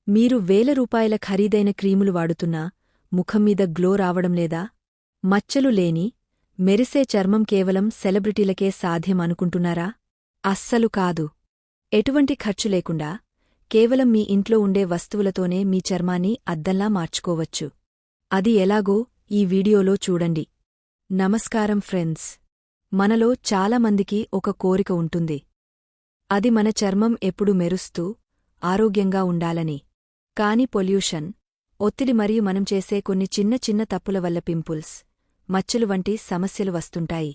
మీరు వేల రూపాయల ఖరీదైన క్రీములు వాడుతున్నా ముఖం మీద గ్లో రావడం లేదా? మచ్చలు లేని, మెరిసే చర్మం కేవలం సెలబ్రిటీలకే సాధ్యం అనుకుంటున్నారా? అస్సలు కాదు. ఎటువంటి ఖర్చు లేకుండా కేవలం మీ ఇంట్లో ఉండే వస్తువులతోనే మీ చర్మాన్ని అద్దంలా మార్చుకోవచ్చు. అది ఎలాగో ఈ వీడియోలో చూడండి. నమస్కారం ఫ్రెండ్స్. మనలో చాలామందికి ఒక కోరిక ఉంటుంది. అది మన చర్మం ఎప్పుడు మెరుస్తూ ఆరోగ్యంగా ఉండాలని. కాని పొల్యూషన్, ఒత్తిడి మరియు మనం చేసే కొన్ని చిన్న చిన్న తప్పుల వల్ల పింపుల్స్, మచ్చలు వంటి సమస్యలు వస్తుంటాయి.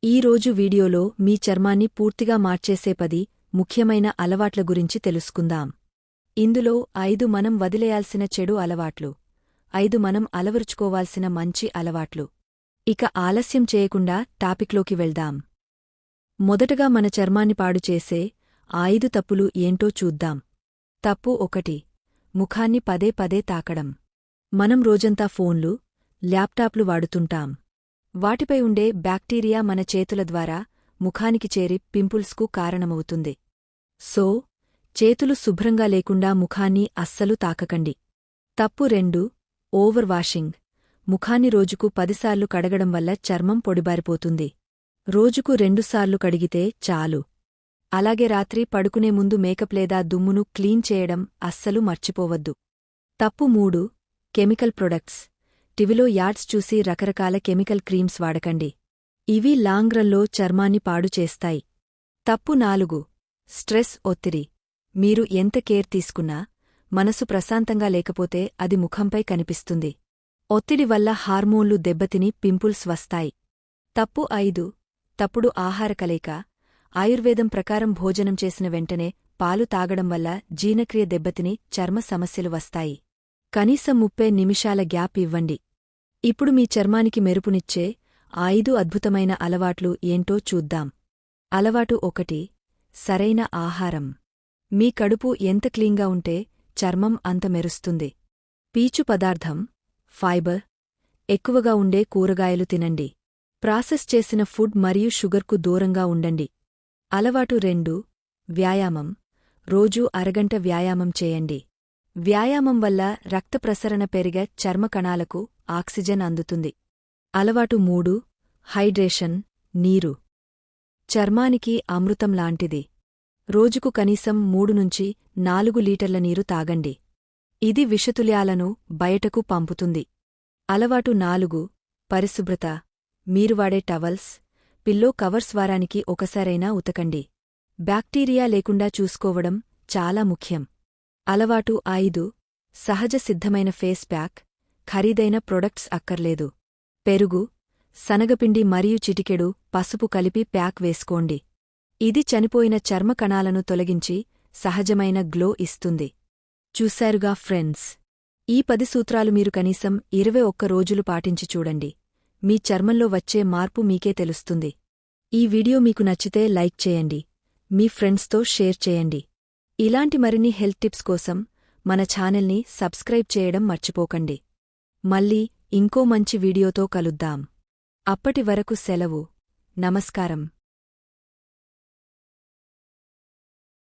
ఈరోజు వీడియోలో మీ చర్మాన్ని పూర్తిగా మార్చేసే 10 ముఖ్యమైన అలవాట్ల గురించి తెలుసుకుందాం. ఇందులో 5 మనం వదిలేయాల్సిన చెడు అలవాట్లు, 5 మనం అలవరుచుకోవాల్సిన మంచి అలవాట్లు. ఇక ఆలస్యం చేయకుండా టాపిక్లోకి వెళ్దాం. మొదటగా మన చర్మాన్ని పాడుచేసే 5 తప్పులు ఏంటో చూద్దాం. తప్పు 1. ముఖాన్ని పదే పదే తాకడం. మనం రోజంతా ఫోన్లు, ల్యాప్టాప్లు వాడుతుంటాం. వాటిపై ఉండే బ్యాక్టీరియా మన చేతుల ద్వారా ముఖానికి చేరి పింపుల్స్కు కారణమవుతుంది. సో, చేతులు శుభ్రంగా లేకుండా ముఖాన్ని అస్సలు తాకకండి. తప్పు 2. Over washing. ముఖాన్ని రోజుకు 10 సార్లు కడగడం వల్ల చర్మం పొడిబారిపోతుంది. రోజుకు 2 సార్లు కడిగితే చాలు. అలాగే రాత్రి పడుకునే ముందు మేకప్ లేదా దుమ్మును క్లీన్ చేయడం అస్సలు మర్చిపోవద్దు. తప్పు 3. Chemical products. టీవీలో యాడ్స్ చూసి రకరకాల కెమికల్ క్రీమ్స్ వాడకండి. ఇవి లాంగ్ రన్లో చర్మాన్ని పాడు చేస్తాయి. తప్పు 4. స్ట్రెస్, ఒత్తిడి. మీరు ఎంత కేర్ తీసుకున్నా మనసు ప్రశాంతంగా లేకపోతే అది ముఖంపై కనిపిస్తుంది. ఒత్తిడి వల్ల హార్మోన్లు దెబ్బతిని పింపుల్స్ వస్తాయి. తప్పు 5. తప్పుడు ఆహార కలయిక. ఆయుర్వేదం ప్రకారం భోజనం చేసిన వెంటనే పాలు తాగడం వల్ల జీర్ణక్రియ దెబ్బతిని చర్మ సమస్యలు వస్తాయి. కనీసం 30 నిమిషాల గ్యాప్ ఇవ్వండి. ఇప్పుడు మీ చర్మానికి మెరుపునిచ్చే 5 అద్భుతమైన అలవాట్లు ఏంటో చూద్దాం. అలవాటు 1. సరైన ఆహారం. మీ కడుపు ఎంత క్లీన్గా ఉంటే చర్మం అంత మెరుస్తుంది. పీచు పదార్థం, ఫైబర్ ఎక్కువగా ఉండే కూరగాయలు తినండి. ప్రాసెస్ చేసిన ఫుడ్ మరియు షుగర్కు దూరంగా ఉండండి. అలవాటు 2. వ్యాయామం. రోజూ అరగంట వ్యాయామం చేయండి. వ్యాయామం వల్ల రక్త ప్రసరణ పెరిగే చర్మ కణాలకు ఆక్సిజన్ అందుతుంది. అలవాటు 3. హైడ్రేషన్, నీరు. చర్మానికి అమృతం లాంటిది. రోజుకు కనీసం 3-4 లీటర్ల నీరు తాగండి. ఇది విషతుల్యాలను బయటకు పంపుతుంది. అలవాటు 4. పరిశుభ్రత. మీరు వాడే టవల్స్, పిల్లో కవర్స్ వారానికి ఒకసారైనా ఉతకండి. బ్యాక్టీరియా లేకుండా చూసుకోవడం చాలా ముఖ్యం. అలవాటు 5. సహజ సిద్ధమైన ఫేస్ ప్యాక్. ఖరీదైన ప్రొడక్ట్స్ అక్కర్లేదు. పెరుగు, శనగపిండి మరియు చిటికెడు పసుపు కలిపి ప్యాక్ వేసుకోండి. ఇది చనిపోయిన చర్మ కణాలను తొలగించి సహజమైన గ్లో ఇస్తుంది. చూశారుగా ఫ్రెండ్స్. ఈ 10 సూత్రాలు మీరు కనీసం 21 రోజులు పాటించి చూడండి. మీ చర్మంలో వచ్చే మార్పు మీకే తెలుస్తుంది. ఈ వీడియో మీకు నచ్చితే లైక్ చేయండి. మీ ఫ్రెండ్స్తో షేర్ చేయండి. ఇలాంటి మరిన్ని హెల్త్ టిప్స్ కోసం మన ఛానల్ని సబ్స్క్రైబ్ చేయడం మర్చిపోకండి. మళ్ళీ ఇంకో మంచి వీడియోతో కలుద్దాం. అప్పటి వరకు సెలవు. నమస్కారం.